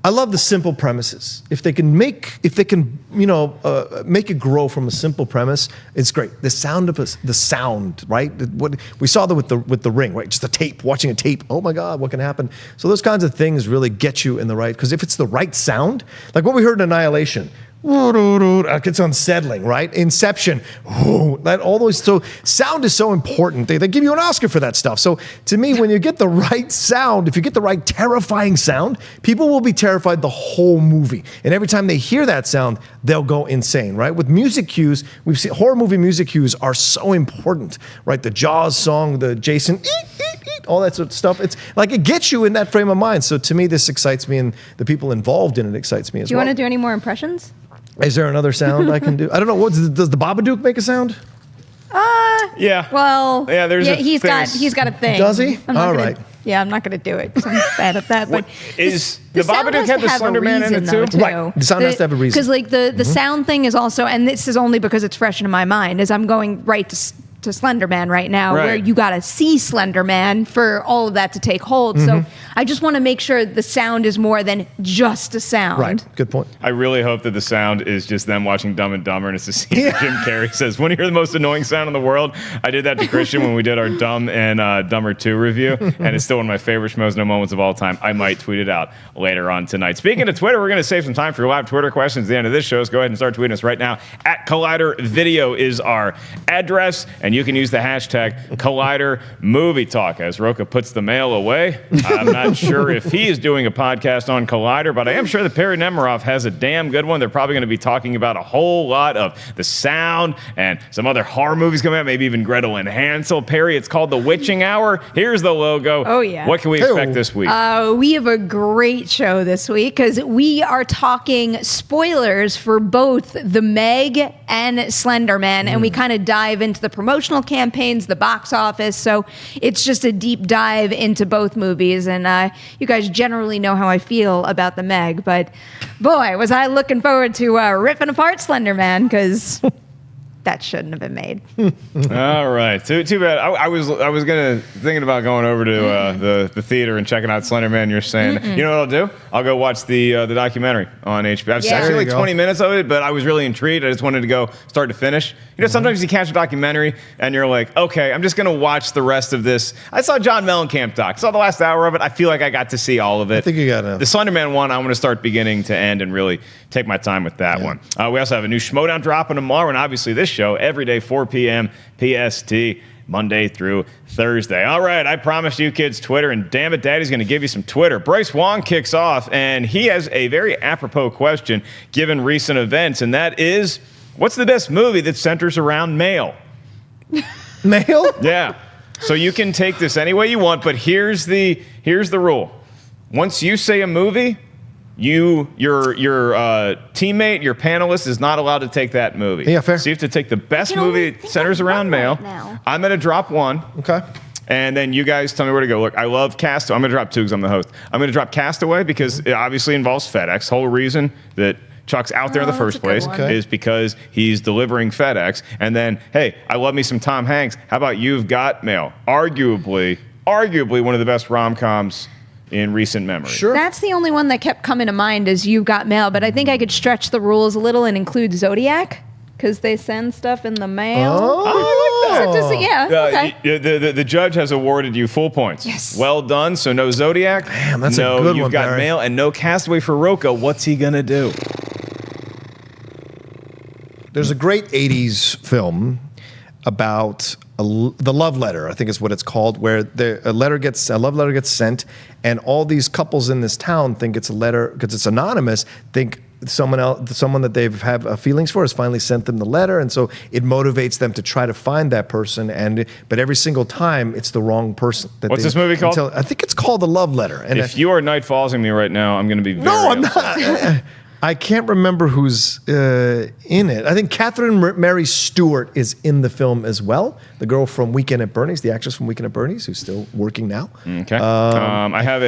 I love the simple premises. If they can, make it grow from a simple premise, it's great. The sound, right? What we saw that with the Ring, right? Just a tape, watching a tape. Oh my God, what can happen? So those kinds of things really get you in the right. Because if it's the right sound, like what we heard in Annihilation. It's unsettling, right? Inception, all those. So sound is so important. They give you an Oscar for that stuff. So to me, when you get the right sound, if you get the right terrifying sound, people will be terrified the whole movie. And every time they hear that sound, they'll go insane, right? With music cues, we've seen horror movie music cues are so important, right? The Jaws song, the Jason, all that sort of stuff. It's like it gets you in that frame of mind. So to me, this excites me, and the people involved in it excites me as Do you well. want to do any more impressions? Is there another sound I can do? I don't know. Does the Babadook make a sound? Yeah. Well, Yeah, there's he's got a thing. Does he? I'm not All gonna- right. Yeah, I'm not going to do it 'cause I'm bad at that. But Is the the sound Babadook has had to the have a Slender Man in it reason, too? though, Right. The sound has to have a reason. Because like the sound thing is also, and this is only because it's fresh in my mind, is I'm going right to Slender Man right now, Right. where you got to see Slender Man for all of that to take hold. So I just want to make sure the sound is more than just a sound. Right. Good point. I really hope that the sound is just them watching Dumb and Dumber, and it's the scene where Jim Carrey says, "Want to hear the most annoying sound in the world?" I did that to Christian when we did our Dumb and Dumber 2 review, and it's still one of my favorite Schmoedown moments of all time. I might tweet it out later on tonight. Speaking of Twitter, we're going to save some time for your live Twitter questions at the end of this show. So go ahead and start tweeting us right now. At Collider Video is our address, and you can use the hashtag Collider Movie Talk. As Rocha puts the mail away, I'm not sure if he is doing a podcast on Collider, but I am sure that Perri Nemiroff has a damn good one. They're probably going to be talking about a whole lot of the sound and some other horror movies coming out, maybe even Gretel and Hansel. Perri, it's called The Witching Hour. Here's the logo. Oh, yeah. What can we expect this week? We have a great show this week because we are talking spoilers for both The Meg and Slender Man, and we kind of dive into the promotional campaigns, the box office. So it's just a deep dive into both movies, and you guys generally know how I feel about The Meg, but boy, was I looking forward to ripping apart Slender Man because that shouldn't have been made. All right, too bad. I was thinking about going over to the theater and checking out Slender Man. You're saying, you know what I'll do? I'll go watch the documentary on HBO. I've Yeah. actually There like you go. 20 minutes of it, but I was really intrigued. I just wanted to go start to finish. You know, sometimes you catch a documentary and you're like, okay, I'm just gonna watch the rest of this. I saw John Mellencamp doc. Saw the last hour of it. I feel like I got to see all of it. I think you got enough. The Slender Man one. I want to start beginning to end and really take my time with that one. We also have a new Schmoedown dropping tomorrow, and obviously this show every day 4 p.m. PST, Monday through Thursday. All right, I promised you kids Twitter, and damn it, Daddy's going to give you some Twitter. Bryce Wong kicks off, and he has a very apropos question given recent events, and that is, what's the best movie that centers around mail? Mail? Yeah. So you can take this any way you want, but here's the rule. Once you say a movie, your teammate, your panelist is not allowed to take that movie. Yeah, fair. So you have to take the best can only movie that think centers of around one mail. right now. I'm going to drop one. Okay. And then you guys tell me where to go. Look, I love Castaway. I'm going to drop two because I'm the host. I'm going to drop Castaway because it obviously involves FedEx. Whole reason that Chuck's out there in the Oh, first that's a good place one. is because he's delivering FedEx. And then, hey, I love me some Tom Hanks. How about You've Got Mail? Arguably one of the best rom-coms in recent memory. Sure. That's the only one that kept coming to mind is You've Got Mail, but I think I could stretch the rules a little and include Zodiac because they send stuff in the mail. Oh. So just, yeah, okay. The judge has awarded you full points. Yes. Well done. So no Zodiac. Damn, that's a no good You've one, Got Barry. Mail, and no Castaway for Rocha. What's he gonna do? There's a great 80s film about the love letter, I think is what it's called, where a love letter gets sent, and all these couples in this town think it's a letter because it's anonymous. Think someone that they've have feelings for has finally sent them the letter, and so it motivates them to try to find that person. But every single time, it's the wrong person. What's this movie called? I think it's called The Love Letter. And If you are Night Fallsing me right now, I'm going to be very no, I'm upset. not. I can't remember who's in it. I think Catherine Mary Stewart is in the film as well. The girl from Weekend at Bernie's, the actress from Weekend at Bernie's, who's still working now. Okay. I have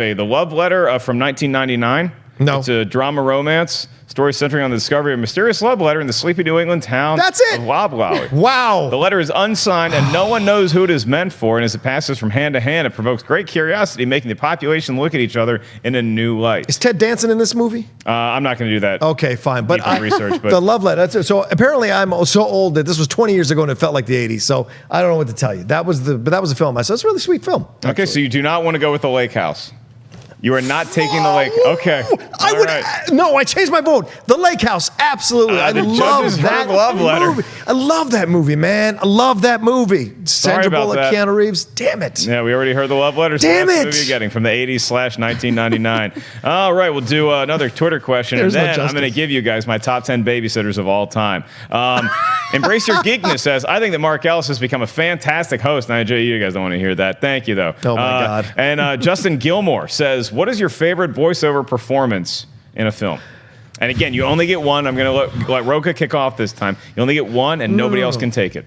a The Love Letter from 1999. No. It's a drama romance story centering on the discovery of a mysterious love letter in the sleepy New England town That's it. of Wablawi. Wow. The letter is unsigned and no one knows who it is meant for, and as it passes from hand to hand, it provokes great curiosity, making the population look at each other in a new light. Is Ted Danson in this movie? I'm not going to do that. Okay, fine. But Deeper research, but- the love letter. That's it. So apparently, I'm so old that this was 20 years ago and it felt like the 80s. So I don't know what to tell you. That was a film. I said it's a really sweet film. Okay, so you do not want to go with the lake house. You are not taking the lake. Okay. I All would. right. No, I changed my vote. The Lake House, absolutely. I The love judges that heard Love Letter. movie. I love that movie, man. I love that movie. Sandra about Bullock, that. Keanu Reeves. Damn it. Yeah, we already heard the love letters. Damn That's it. the movie you're getting from the 80s/1999. All right, we'll do another Twitter question, There's no and then I'm justice. going to give you guys my top 10 babysitters of all time. Embrace Your Geekness says, I think that Mark Ellis has become a fantastic host. And you guys don't want to hear that. Thank you, though. Oh, my God. And Justin Gilmore says, what is your favorite voiceover performance in a film? And again, you only get one. I'm going to let Rocha kick off this time. You only get one, and nobody else can take it.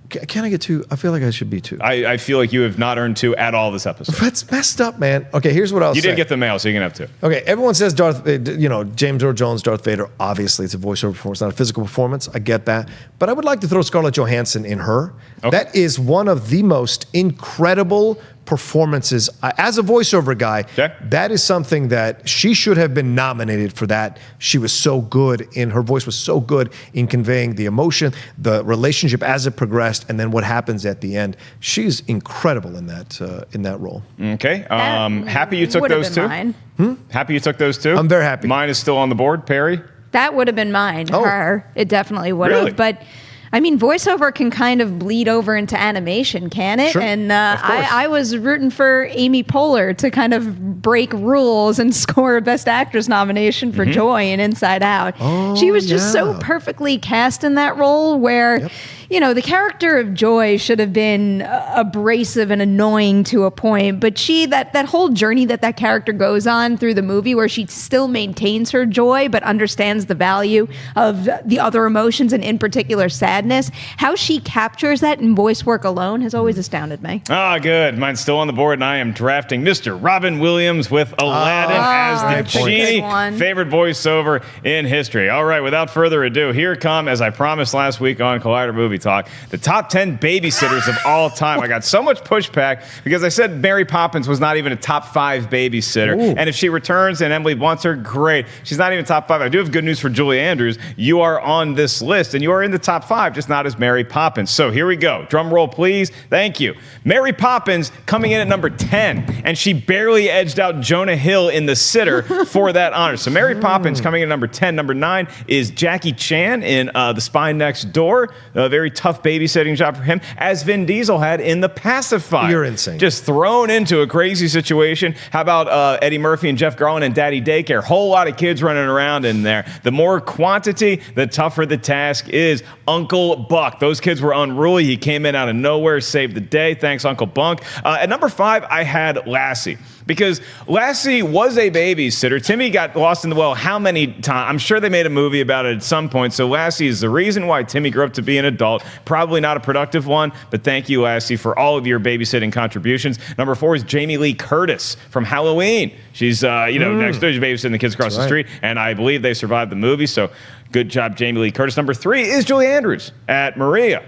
Can I get two? I feel like I should be two. I feel like you have not earned two at all this episode. That's messed up, man. Okay, here's what I'll say. You did get the mail, so you can have two. Okay, everyone says James Earl Jones, Darth Vader. Obviously, it's a voiceover performance, not a physical performance. I get that. But I would like to throw Scarlett Johansson in her. Okay. That is one of the most incredible performances. As a voiceover guy, Okay. that is something that she should have been nominated for that. She was so good her voice was so good in conveying the emotion, the relationship as it progressed, and then what happens at the end. She's incredible in that role. Okay. Happy you took would've those been two? mine. Happy you took those two? I'm very happy. Mine is still on the board. Perry? That would have been mine. Oh. Her. It definitely would have. Really? But I mean, voiceover can kind of bleed over into animation, can it? Sure. And Of course. I was rooting for Amy Poehler to kind of break rules and score a Best Actress nomination for Joy in Inside Out. Oh, She was just so yeah. perfectly cast in that role where, you know, the character of Joy should have been abrasive and annoying to a point, but that whole journey that character goes on through the movie where she still maintains her joy but understands the value of the other emotions and in particular sadness, how she captures that in voice work alone has always astounded me. Good. Mine's still on the board, and I am drafting Mr. Robin Williams with Aladdin as the genie. Favorite voiceover in history. All right, without further ado, here come, as I promised last week on Collider Movie Talk, the top 10 babysitters of all time. I got so much pushback because I said Mary Poppins was not even a top 5 babysitter. Ooh. And if she returns and Emily wants her, great. She's not even top 5. I do have good news for Julie Andrews. You are on this list, and you are in the top 5, just not as Mary Poppins. So here we go. Drum roll, please. Thank you. Mary Poppins coming in at number 10, and she barely edged out Jonah Hill in The Sitter for that honor. So Mary Poppins coming in at number 10. Number 9 is Jackie Chan in The Spy Next Door. A very tough babysitting job for him, as Vin Diesel had in The Pacifier. You're insane. Just thrown into a crazy situation. How about Eddie Murphy and Jeff Garlin and Daddy Daycare? Whole lot of kids running around in there. The more quantity, the tougher the task is. Uncle Buck. Those kids were unruly. He came in out of nowhere, saved the day. Thanks, Uncle Bunk. At number 5, I had Lassie. Because Lassie was a babysitter. Timmy got lost in the well how many times? I'm sure they made a movie about it at some point. So Lassie is the reason why Timmy grew up to be an adult. Probably not a productive one, but thank you, Lassie, for all of your babysitting contributions. Number 4 is Jamie Lee Curtis from Halloween. She's, next door, she's babysitting the kids across the street, and I believe they survived the movie. So good job, Jamie Lee Curtis. Number 3 is Julie Andrews at Maria.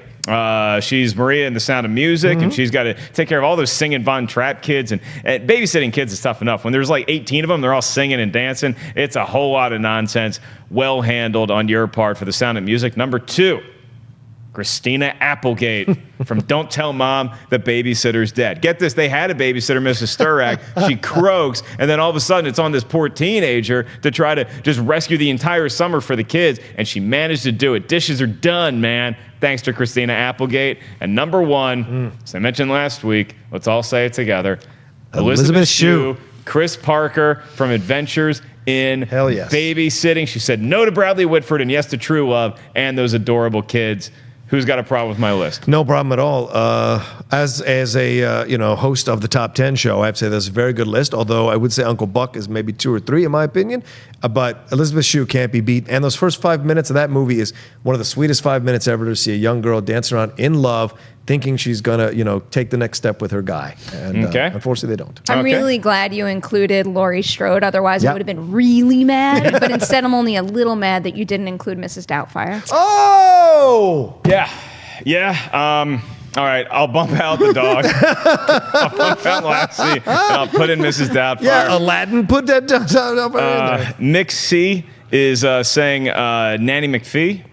She's Maria in The Sound of Music, and she's got to take care of all those singing Von Trapp kids. And babysitting kids is tough enough. When there's like 18 of them, they're all singing and dancing. It's a whole lot of nonsense. Well handled on your part for The Sound of Music. Number 2, Christina Applegate from Don't Tell Mom the Babysitter's Dead. Get this, they had a babysitter, Mrs. Sturak. She croaks, and then all of a sudden it's on this poor teenager to try to just rescue the entire summer for the kids, and she managed to do it. Dishes are done, man. Thanks to Christina Applegate. And number 1, as I mentioned last week, let's all say it together, Elizabeth Shue, Chris Parker from Adventures in Babysitting. She said no to Bradley Whitford and yes to True Love and those adorable kids. Who's got a problem with my list? No problem at all. As a host of the Top 10 show, I have to say that's a very good list, although I would say Uncle Buck is maybe 2 or 3 in my opinion. But Elizabeth Shue can't be beat. And those first 5 minutes of that movie is one of the sweetest 5 minutes ever to see a young girl dancing around in love, thinking she's going to, take the next step with her guy. And unfortunately, they don't. I'm really glad you included Laurie Strode. Otherwise, I would have been really mad. But instead, I'm only a little mad that you didn't include Mrs. Doubtfire. Oh! Yeah. All right, I'll bump out the dog. I'll bump out Lassie, and I'll put in Mrs. Doubtfire. Yeah, Aladdin, put that down in there. Mick C is saying Nanny McPhee.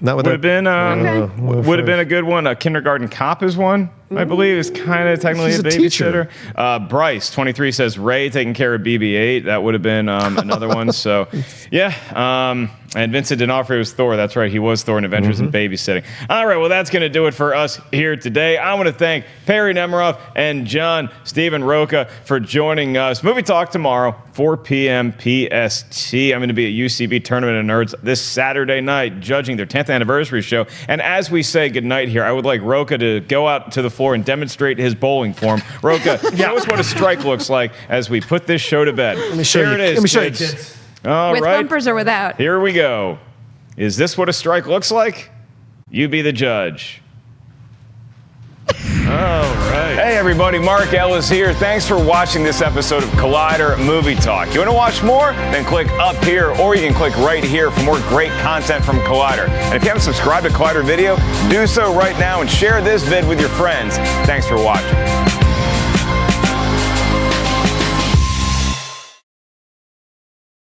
Not would have been would have been a good one. Kindergarten Cop is one, I believe. Is kind of technically a babysitter. Bryce 23 says Ray taking care of BB-8. That would have been another one. So, yeah. And Vincent D'Onofrio was Thor. That's right. He was Thor in Adventures in Babysitting. All right. Well, that's going to do it for us here today. I want to thank Perri Nemiroff and John Rocha for joining us. Movie Talk tomorrow, 4 p.m. PST. I'm going to be at UCB Tournament of Nerds this Saturday night, judging their 10th anniversary show. And as we say goodnight here, I would like Rocha to go out to the floor and demonstrate his bowling form. Rocha, show us what a strike looks like as we put this show to bed. Let me show you. It is, Let me show you, kids. All With right. bumpers or without? Here we go. Is this what a strike looks like? You be the judge. All right. Hey, everybody. Mark Ellis here. Thanks for watching this episode of Collider Movie Talk. You want to watch more? Then click up here, or you can click right here for more great content from Collider. And if you haven't subscribed to Collider Video, do so right now and share this vid with your friends. Thanks for watching.